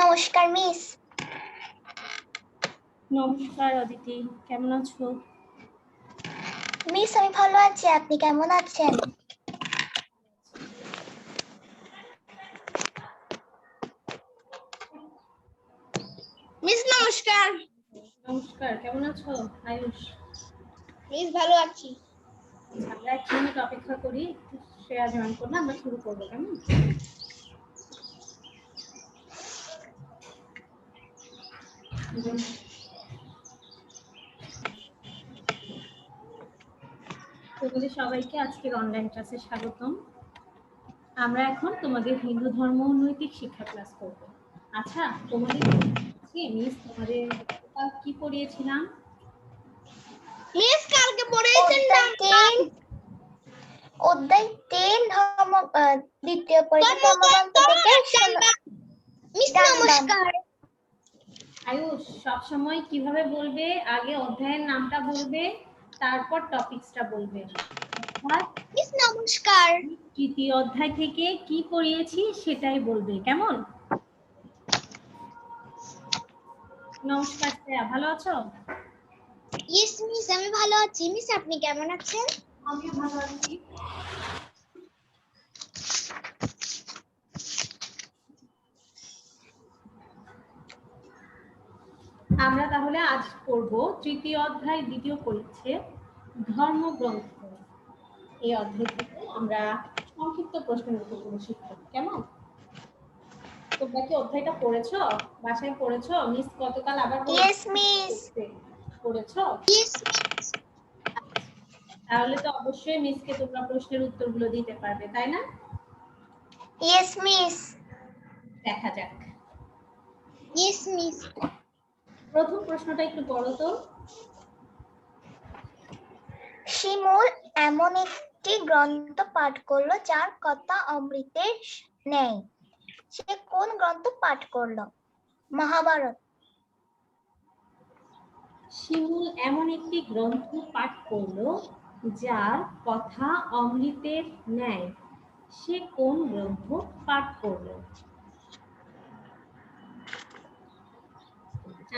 নমস্কার মিস। নমস্কার অদিতি, কেমন আছো? মিস আমি ভালো আছি, আপনি কেমন আছেন? মিস নমস্কার। নমস্কার, কেমন আছো আয়ুষ? মিস ভালো আছি। আমরা 1 মিনিট অপেক্ষা করি, শ্রেয়া জয়েন করলে আমরা শুরু করবো, কেমন? তোমাদের সবাইকে আজকের অনলাইন ক্লাসে স্বাগতম। আমরা এখন তোমাদের হিন্দু ধর্ম ও নৈতিক শিক্ষা ক্লাস করব। আচ্ছা, তোমাদের মিস তোমাদের কি পড়িয়েছিলাম? মিস কালকে পড়িয়েছেন অধ্যায় 3 ধর্ম দ্বিতীয় পরিচ্ছেদ ধর্মগ্রন্থ থেকে মিস নমস্কার। আয়ুষ, সব সময় কিভাবে বলবে? আগে অধ্যায়ের নামটা বলবে, তারপর টপিকসটা বলবে। মিস নমস্কার। তৃতীয় অধ্যায় থেকে কি পড়িয়েছি সেটাই বলবে, কেমন? নমস্কার শ্রেয়া, ভালো আছো? ইয়েস মিস আমি ভালো আছি। মিস আপনি কেমন আছেন? আমিও ভালো আছি। আমরা তাহলে আজ পড়ব তৃতীয় অধ্যায় দ্বিতীয় পরিচ্ছেদ ধর্মগ্রন্থ। এই অধ্যায় থেকে আমরা সংক্ষিপ্ত প্রশ্নের উত্তরগুলো শিখব, কেমন? তোমরা কি অধ্যায়টা পড়েছো? বাসায় পড়েছো? মিস গতকাল আবার ইয়েস মিস পড়েছো? Yes miss. তাহলে তো অবশ্যই মিসকে তোমরা প্রশ্নের উত্তরগুলো দিতে পারবে, তাই না? Yes miss. দেখা যাক। Yes miss. প্রথম প্রশ্নটা একটু পড়ো তো। শিমুল এমন একটি গ্রন্থ পাঠ করলো যার কথা অমৃতের নেই। সে কোন গ্রন্থ পাঠ করলো? মহাভারত। শিমুল এমন একটি গ্রন্থ পাঠ করলো যার কথা অমৃতের ন্যায়। সে কোন গ্রন্থ পাঠ করলো?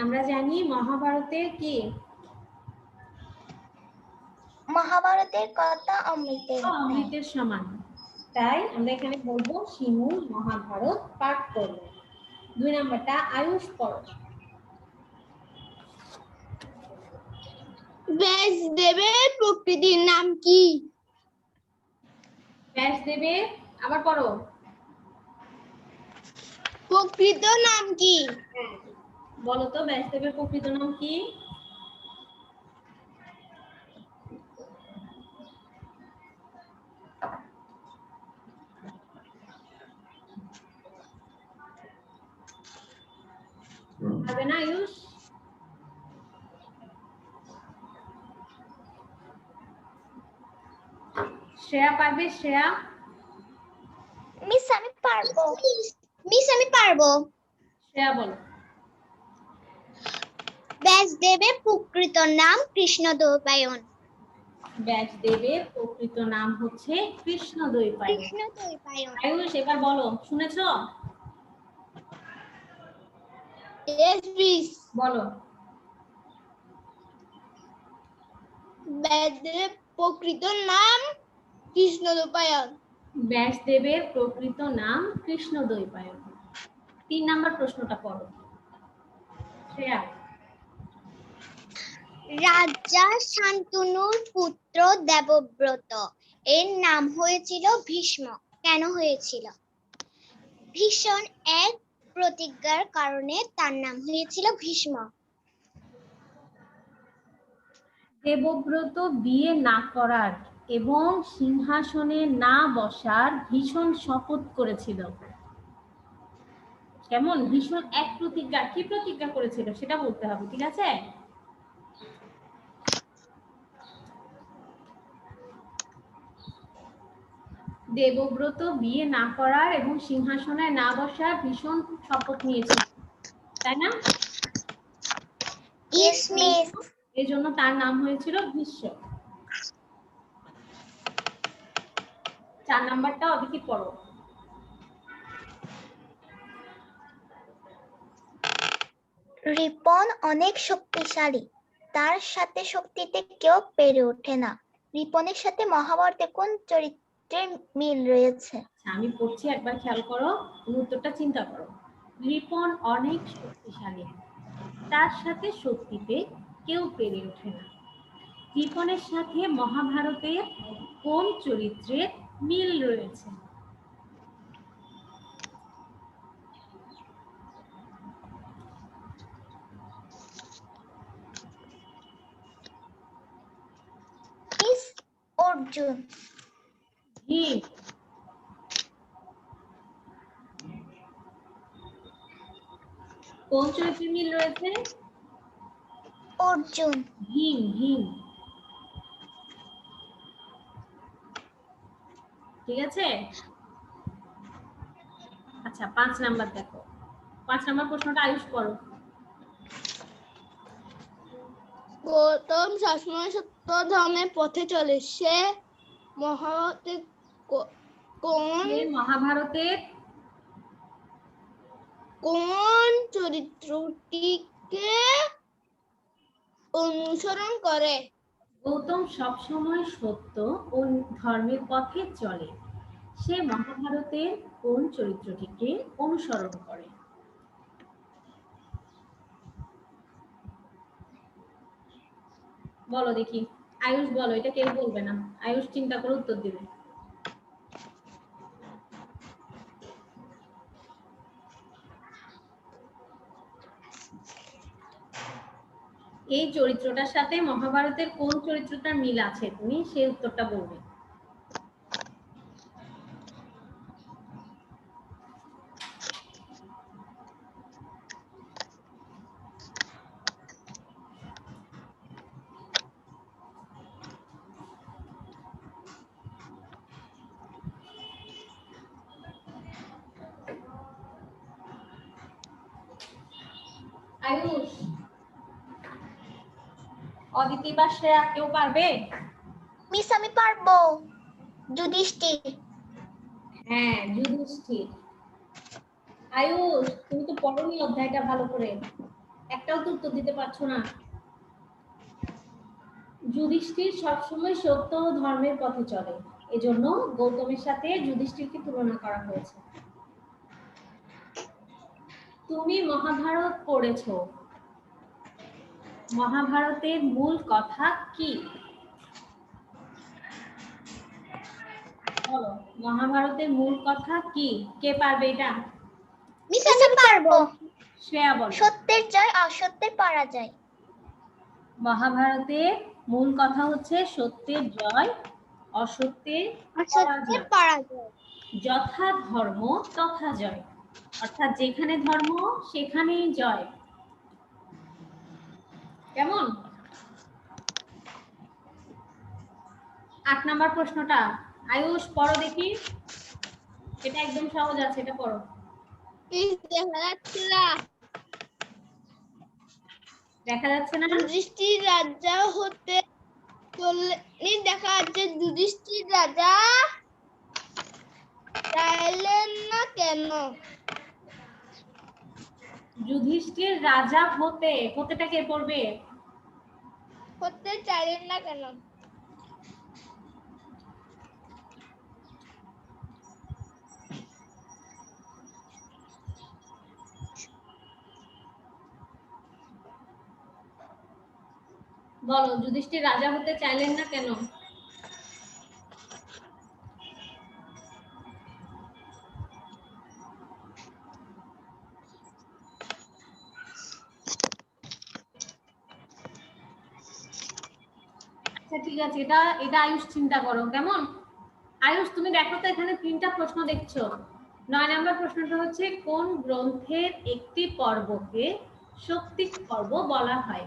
আমরা জানি মহাভারতের কি? মহাভারতের কথা অমৃতের সমান। তাই আমরা এখানে বলবো শিমুল মহাভারত পাঠ করলো। 2 নাম্বারটা আয়ুষ পড়ো। ব্যাসদেবের প্রকৃতির নাম কি? ব্যাসদেবের, আবার পড়ো। প্রকৃত নাম কি? বলো তো ব্যাসদেবের প্রকৃত নাম কি? পারবে না আয়ুষ? শ্রেয়া পারবে? শ্রেয়া? মিস আমি পারবো। মিস আমি পারবো। শ্রেয়া বলো। ব্যাসদেবের প্রকৃত নাম কৃষ্ণদ্বৈপায়ন। ব্যাসদেবের প্রকৃত নাম হচ্ছে কৃষ্ণদ্বৈপায়ন। কৃষ্ণদ্বৈপায়ন। আয়ুষ এবার বলো, শুনেছো? Yes miss. বলো। ব্যাসদেবের প্রকৃত নাম কৃষ্ণদ্বৈপায়ন। ব্যাসদেবের প্রকৃত নাম কৃষ্ণদ্বৈপায়ন। 3 নাম্বার প্রশ্নটা পড়ো শ্রেয়া। রাজা শান্তনুর পুত্র দেবব্রত এর নাম হয়েছিল ভীষ্ম। কেন হয়েছিল? ভীষণ এক প্রতিজ্ঞার কারণে তার নাম হয়েছিল ভীষ্ম। দেবব্রত বিয়ে না করার এবং সিংহাসনে না বসার ভীষণ শপথ করেছিল। কেমন? ভীষণ এক প্রতিজ্ঞা, কি প্রতিজ্ঞা করেছিল সেটা বলতে হবে, ঠিক আছে? দেবব্রত বিয়ে না করার এবং সিংহাসনে না বসার ভীষণ শপথ নিয়েছিল, তাই না? Yes miss. এই জন্য তার নাম হয়েছিল ভীষ্ম। 4 নাম্বারটা অদিতি পড়ো। রিপন অনেক শক্তিশালী, তার সাথে শক্তিতে কেউ পেরে ওঠে না। রিপনের সাথে মহাভারতে কোন চরিত্রের মিল রয়েছে? আমি পড়ছি, একবার খেয়াল করো, তুমি উত্তরটা চিন্তা করো। রিপন অনেক শক্তিশালী, তার সাথে শক্তিতে কেউ পেরে ওঠে না। রিপনের সাথে মহাভারতের কোন চরিত্রের মিল রয়েছে? মিস অর্জুন। ভীম। কোন চরিত্রের মিল রয়েছে? অর্জুন। ভীম। ভীম, ঠিক আছে। আচ্ছা, 5 নাম্বার দেখো, 5 নাম্বার প্রশ্নটা আয়ুষ করো। গৌতম সবসময় সত্য ধর্মের পথে চলে, সে মহাভারতের কোন চরিত্রটিকে অনুসরণ করে? গৌতম সবসময় সত্য ও ধর্মের পথে চলে, সে মহাভারতের কোন চরিত্রটিকে অনুসরণ করে? বলো দেখি, আয়ুষ বলো, এটা কেউ বলবে না, আয়ুষ চিন্তা করে উত্তর দিবে। এই চরিত্রটার সাথে মহাভারতের কোন চরিত্রটার মিল আছে, তুমি সেই উত্তরটা বলবে। আয়ুষ, অদিতি বা শ্রেয়া কেউ পারবে? মিস আমি পারবো। যুধিষ্ঠির। হ্যাঁ, যুধিষ্ঠির। আয়ুষ, তুমি তো পড়োনি অধ্যায়টা ভালো করে, একটাও তো উত্তর দিতে পারছো না। যুধিষ্ঠির সবসময় সত্য ও ধর্মের পথে চলে, এজন্য গৌতমের সাথে যুধিষ্ঠিরকে তুলনা করা হয়েছে। তুমি মহাভারত পড়েছো, মহাভারতের মূল কথা কি? বলো, মহাভারতের মূল কথা কি? কে পারবে এটা? মিস আমি পারবো। শ্রেয়া বলো। সত্যের জয় অসত্যের পরাজয়। মহাভারতের মূল কথা হচ্ছে সত্যের জয় অসত্যের পরাজয়। যথা ধর্ম তথা জয়, অর্থাৎ যেখানে ধর্ম সেখানেই জয়। কেমন? 8 নাম্বার প্রশ্নটা আয়ুষ পড়ো দেখি, এটা একদম সহজ আছে, এটা পড়ো। দেখা যাচ্ছে না? যুধিষ্ঠির রাজা হতে দেখা যাচ্ছে, যুধিষ্ঠির রাজা চাইলেন না কেন? যুধিষ্ঠির রাজা হতেটা কে পড়বে? হতে চাইলেন না কেন? বলো, যুধিষ্ঠির রাজা হতে চাইলেন না কেন? আচ্ছা ঠিক আছে, এটা আয়ুষ চিন্তা করো, কেমন? আয়ুষ তুমি দেখো তো, এখানে 3টা প্রশ্ন দেখছো। 9 নম্বর প্রশ্নটা হচ্ছে কোন গ্রন্থের একটি পর্বকে শক্তি পর্ব বলা হয়?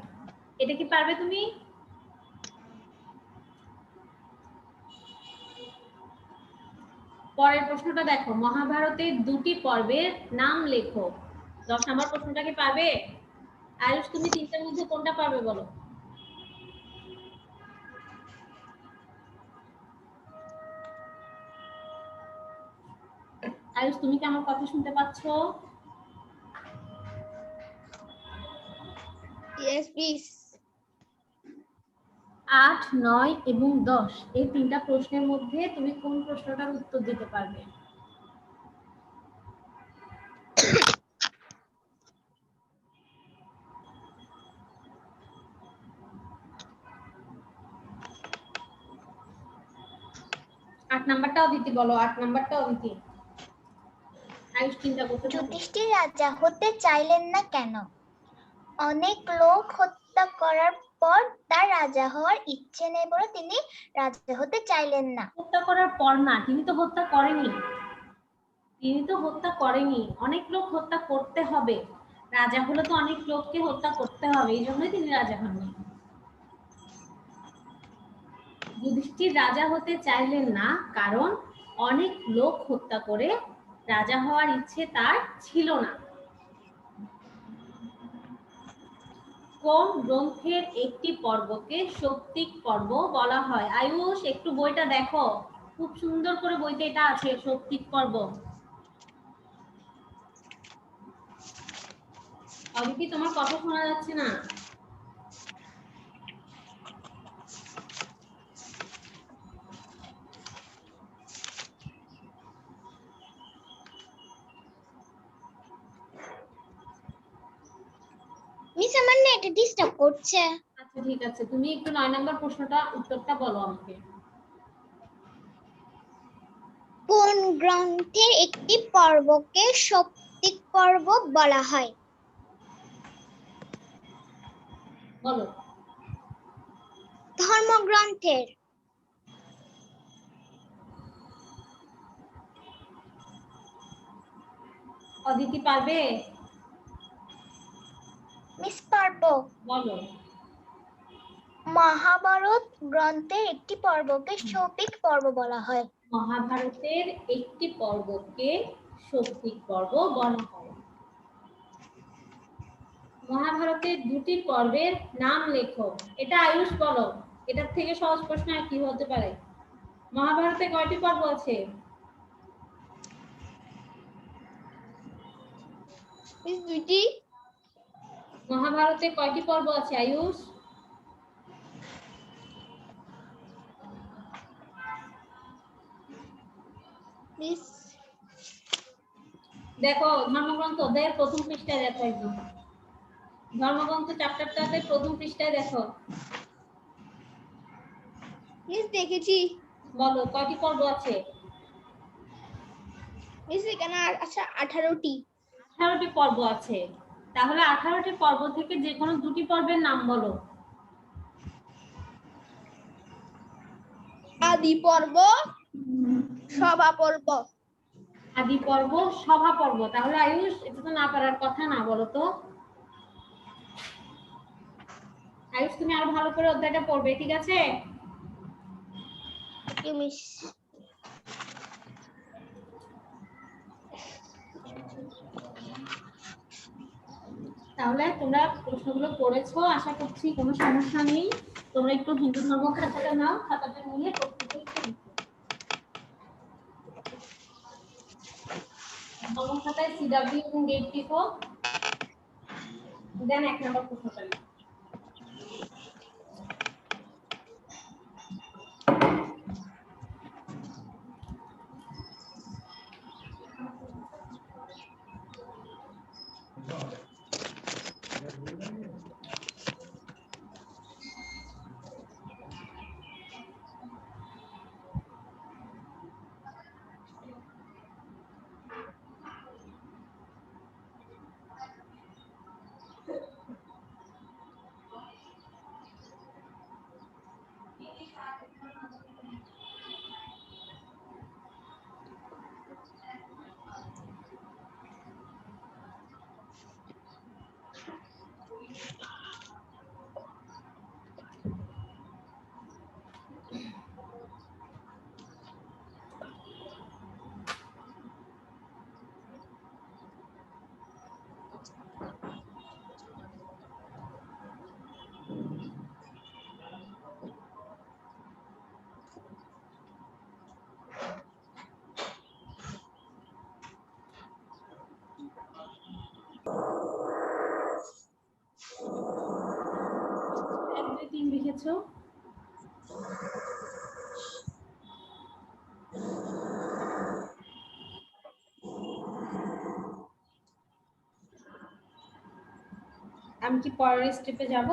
এটা কি পারবে তুমি? পরের প্রশ্নটা দেখো, মহাভারতের 2টি পর্বের নাম লেখো। 10 নম্বর প্রশ্নটা কি পারবে? আয়ুষ, তুমি 3টার মধ্যে কোনটা পারবে বলো? আয়ুষ, তুমি কি আমার কথা শুনতে পাচ্ছ? Yes, please. 8, 9 এবং 10 এই তিনটা প্রশ্নের মধ্যে তুমি কোন প্রশ্নটার উত্তর দিতে পারবে? আট নাম্বারটা অদিতি বলো, 8 নাম্বারটা অদিতি। আয়ুষ চিন্তা করতে থাকো। যুধিষ্ঠির রাজা হতে চাইলেন না কেন? অনেক লোক হত্যা করার পর তার রাজা হওয়ার ইচ্ছে নেই বলে তিনি রাজা হতে চাইলেন না। হত্যা করার পর না, তিনি তো হত্যা করেনি। তিনি তো হত্যা করেনি, অনেক লোক হত্যা করতে হবে। রাজা হলে তো অনেক লোককে হত্যা করতে হবে, এই জন্যই তিনি রাজা হননি। যুধিষ্ঠির রাজা হতে চাইলেন না কারণ অনেক লোক হত্যা করে রাজা হওয়ার ইচ্ছে তার ছিল না। কোন গ্রন্থের একটি পর্বকে সৌপ্তিক পর্ব বলা হয়? আয়ুষ একটু বইটা দেখো, খুব সুন্দর করে বইতে এটা আছে, সৌপ্তিক পর্ব। অদিতি তোমার কথা শোনা যাচ্ছে না। মিস আমার না এটা ডিস্টার্ব করছে। আচ্ছা ঠিক আছে, তুমি একটু 9 নম্বর প্রশ্নটা উত্তরটা বলো আমাকে। কোন গ্রন্থের একটি পর্বকে সৌপ্তিক পর্ব বলা হয়? বলো। ধর্মগ্রন্থের। অদিতি পারবে? মিস পারবো। বলো। মহাভারত গ্রন্থের একটি পর্বকে সৌপ্তিক পর্ব বলা হয়। মহাভারতের একটি পর্বকে সৌপ্তিক পর্ব বলা হয়। মহাভারতের দুটি পর্বের নাম লেখো। এটা আয়ুষ বলো, এটার থেকে সহজ প্রশ্ন আর কি হতে পারে? মহাভারতে কয়টি পর্ব আছে? মিস দুইটি। মহাভারতে কয়টি পর্ব আছে আয়ুষ? মিস দেখো ধর্মগ্রন্থ অধ্যায়ের প্রথম পৃষ্ঠায় দেখো, একদম ধর্মগ্রন্থ চ্যাপ্টারটাতে প্রথম পৃষ্ঠায় দেখো। মিস দেখেছি। বলো কয়টি পর্ব আছে? মিস এখানে আচ্ছা 18টি। 18টি পর্ব আছে। তাহলে 18টি পর্ব থেকে যে কোনো দুটি পর্বের নাম বলো। আদি পর্ব, সভা পর্ব। আদি পর্ব, সভা পর্ব। তাহলে আয়ুষ এটা তো না পারার কথা না, বলো তো। আয়ুষ তুমি আরো ভালো করে অধ্যায়টা পড়বে, ঠিক আছে? ওকে মিস। তাহলে তোমরা প্রশ্নগুলো পড়েছো, আশা করছি কোনো সমস্যা নেই। তোমরা একটু হিন্দু ধর্ম খাতাটা নাও, খাতাটা নিয়ে প্রত্যেকে একটু লিখো। ধর্ম খাতায় সিডব্লিউ এবং ডেট লিখো, দেন 1 নম্বর প্রশ্নটা লিখো। বলছো? আমি কি পরের স্টেপে যাব?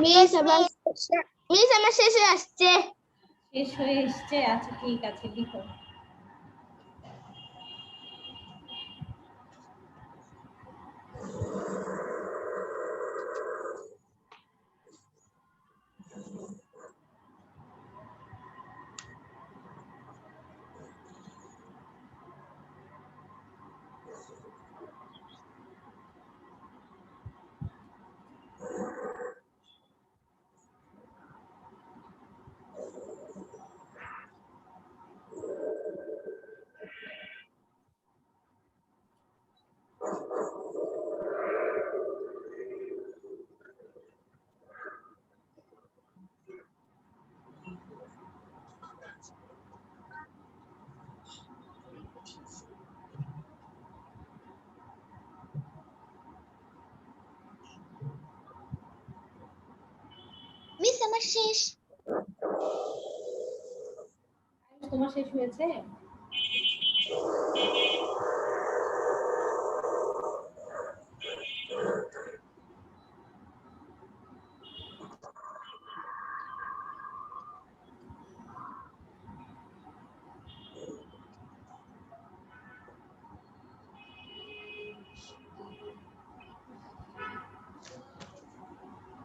মিস আমার শেষে আসছে। শেষ হয়ে এসছে? আচ্ছা ঠিক আছে, লিখো। মিস আমার শেষ। তোমার শেষ হয়েছে?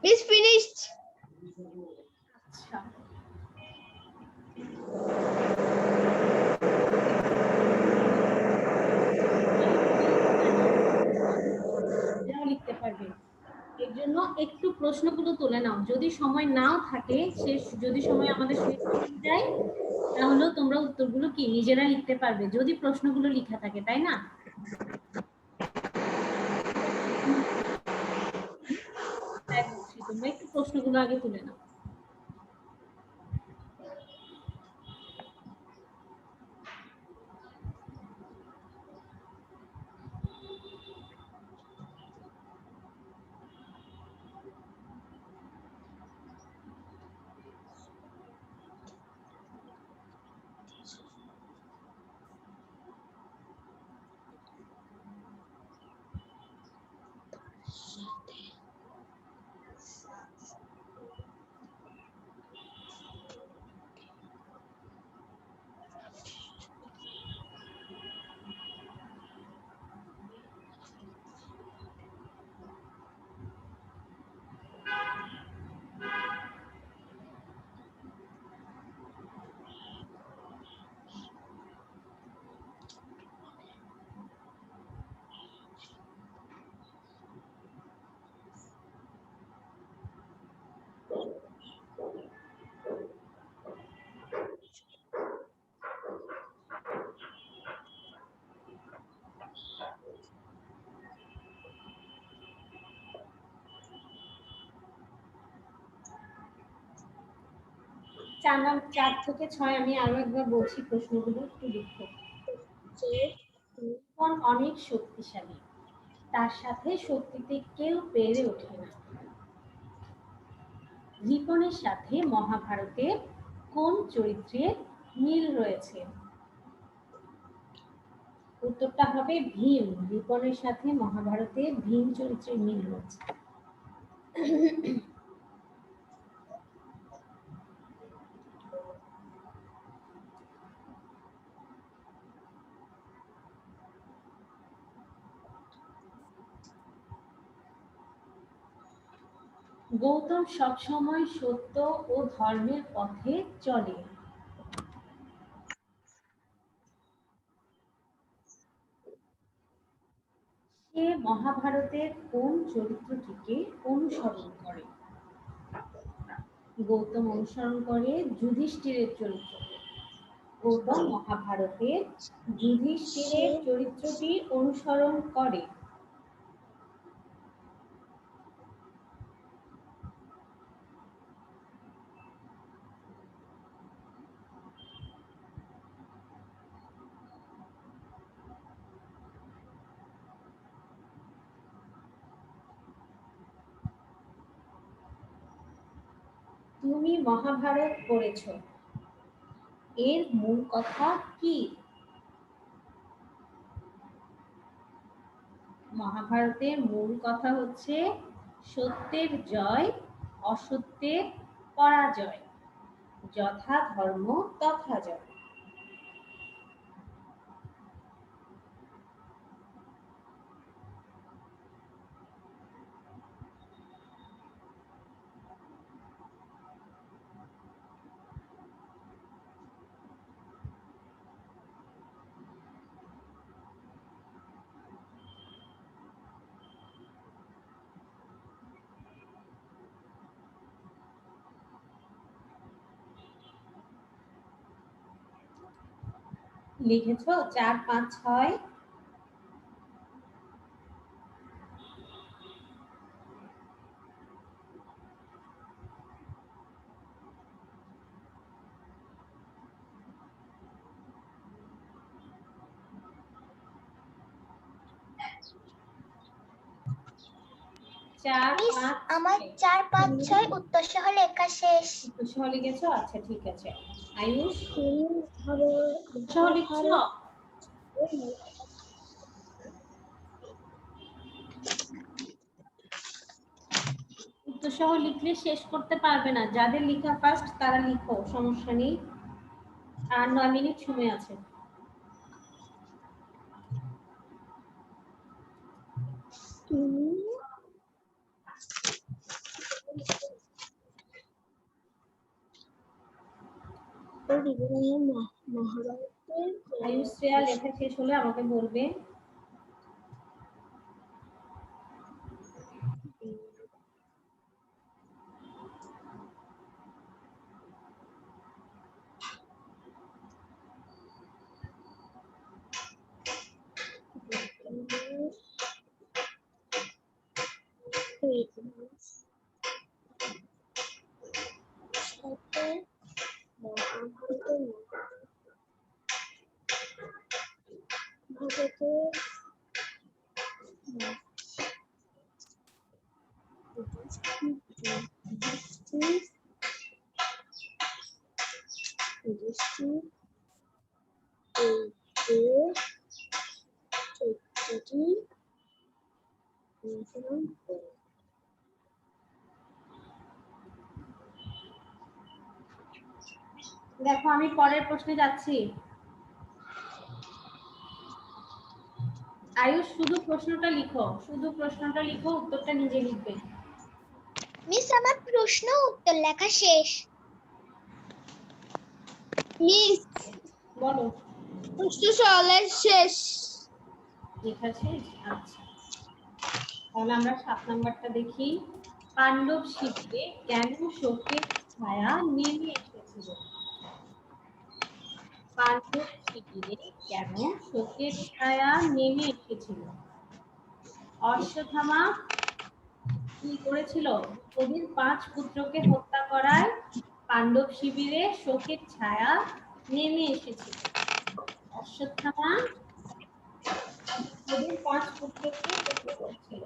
Miss finished. আচ্ছা, এটাও লিখতে পারবে। এর জন্য একটু প্রশ্নগুলো তুলে নাও। যদি সময় নাও থাকে, যদি সময় আমাদের শেষ হয়ে যায়, তাহলেও তোমরা উত্তরগুলো কি নিজেরা লিখতে পারবে, যদি প্রশ্নগুলো লেখা থাকে, তাই না? তাই বলছি, তোমরা একটু প্রশ্নগুলো আগে তুলে নাও। চার থেকে 6 আমি আরো একবার বলছি, প্রশ্নগুলো একটু লিখো। রিপন অনেক শক্তিশালী, তার সাথে শক্তিতে কেউ পেরে ওঠে না। রিপনের সাথে মহাভারতের কোন চরিত্রের মিল রয়েছে? উত্তরটা হবে ভীম। রিপনের সাথে মহাভারতে ভীম চরিত্রের মিল রয়েছে। গৌতম সবসময় সত্য ও ধর্মের পথে চলে। সে মহাভারতের কোন চরিত্রটিকে অনুসরণ করে? গৌতম অনুসরণ করে যুধিষ্ঠিরের চরিত্রকে। গৌতম মহাভারতের যুধিষ্ঠিরের চরিত্রটি অনুসরণ করে। তুমি মহাভারত পড়েছ, এর মূল কথা কি? মহাভারতের মূল কথা হচ্ছে সত্যের জয়, অসত্যের পরাজয়, যথা ধর্ম তথা জয়। লিখেছো 4, 5, 6? মিস আমার 4, 5, 6 উত্তর সহ লেখা শেষ। উত্তর সহ লিখেছো? আচ্ছা ঠিক আছে। আয়ুষ সহ লিখছো? উত্তর সহ লিখলে শেষ করতে পারবে না। যাদের লেখা ফার্স্ট তারা লিখো, সমস্যা নেই। আর 9 মিনিট সময় আছে। আয়ুষ শ্রেয়া লেখা শেষ হলে আমাকে বলবে। দেখো আমি পরের প্রশ্নে যাচ্ছি। আয়ুষ শুধু প্রশ্নটা লিখো, শুধু প্রশ্নটা লিখো, উত্তরটা নিজে লিখবে। মিস আমার প্রশ্ন উত্তর লেখা শেষ। মিস বলো। প্রশ্ন সহলের শেষ। লেখা শেষ? আচ্ছা, তাহলে আমরা 7 নাম্বারটা দেখি। পাণ্ডব শিবিরে কেন শোকের ছায়া নেমে এসেছিল? পাণ্ডব শিবিরে কেন শোকের ছায়া নেমে এসেছিল? অশ্বত্থামা কি করেছিল? দ্রৌপদীর 5 পুত্রকে হত্যা করায় পাণ্ডব শিবিরে শোকের ছায়া নেমে এসেছিল। অশ্বত্থামা দ্রৌপদীর 5 পুত্রকে হত্যা করেছিল।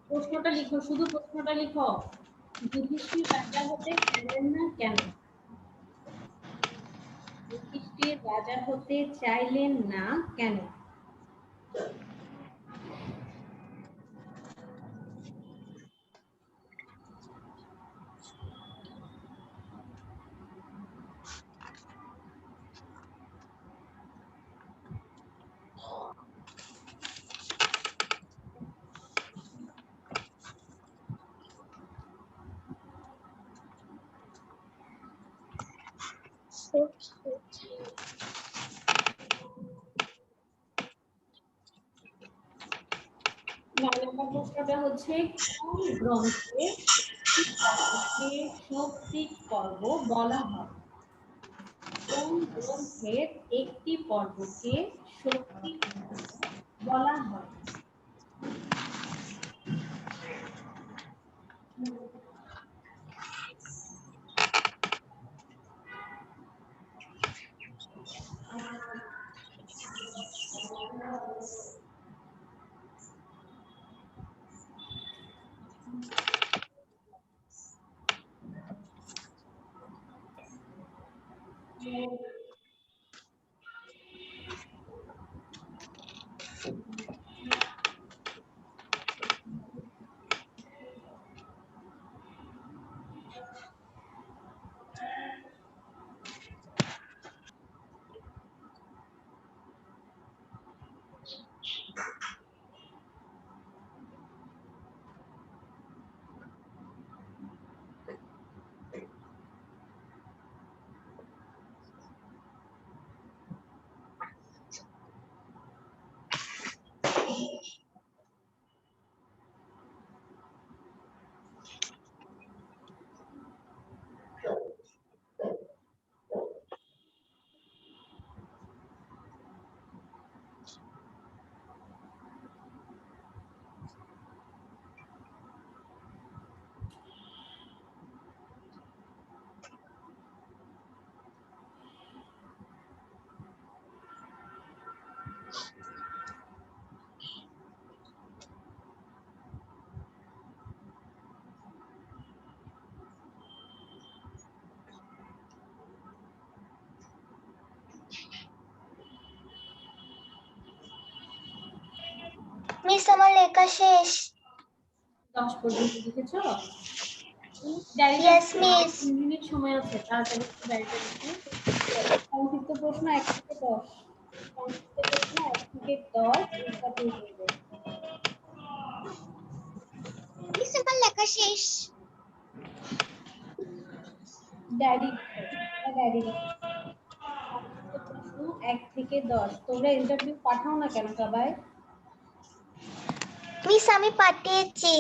প্রশ্নটা লিখো, শুধু প্রশ্নটা লিখো। যুধিষ্ঠির রাজা হতে চাইলেন না কেন? যুধিষ্ঠির রাজা হতে চাইলেন না কেন? প্রশ্নটা হচ্ছে কোন গ্রন্থে শক্তিক পর্ব বলা হয়? কোন গ্রন্থের একটি পর্বকে শক্তিক পর্ব বলা হয়? মিস আমার লেখা শেষ। 10 পর্যন্ত লিখেছো? Yes, miss. 3 মিনিট সময় আছে, তাড়াতাড়ি ডায়েরিটা লিখো। সংক্ষিপ্ত প্রশ্ন 1 থেকে 10। সংক্ষিপ্ত প্রশ্ন 1 থেকে 10 ইন্টারভিউ করবে। মিস আমার লেখা শেষ। ডায়েরি সংক্ষিপ্ত প্রশ্ন 1 থেকে 10। তোমরা ইন্টারভিউ পাঠাও না কেন সবাই? মিস আমি পাঠিয়েছি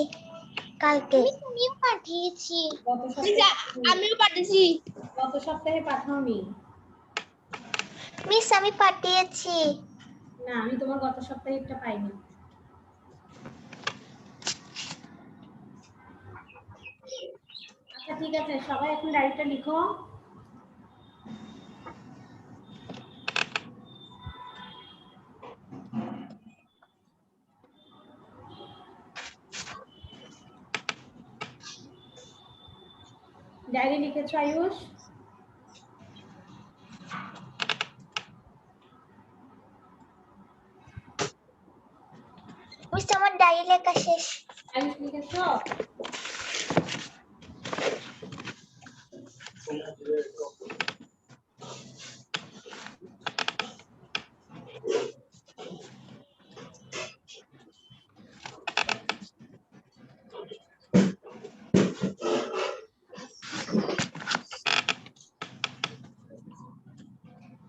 কালকে। মিস আমিও পাঠিয়েছি। গত সপ্তাহে আমিও পাঠিয়েছি। গত সপ্তাহে পাঠাওনি? মিস আমি পাঠিয়েছি। না, আমি তোমার গত সপ্তাহেরটা পাইনি। আচ্ছা ঠিক আছে, সবাই এখন ডায়েরিটা লিখো। ডায়েরি লিখেছো আয়ুষ? মিস আমার ডায়েরি লেখা শেষ। আয়ুষ লিখেছো?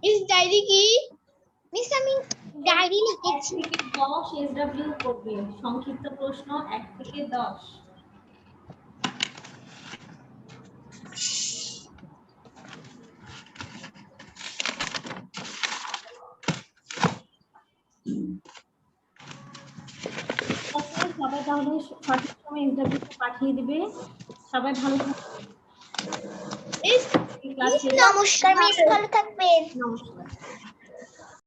মিস ডায়েরি কি? মিস আমি ডায়েরি লিখেছি। 1 থেকে 10 এসডব্লিউ করবে। সংক্ষিপ্ত প্রশ্ন 1 থেকে 10। সবাই তাহলে সঠিক সময় ইন্টারভিউটা পাঠিয়ে দিবে। সবাই ভালো থাকবে। মিস ক্লাস নমস্কার মিস, ভালো থাকবেন। নমস্কার।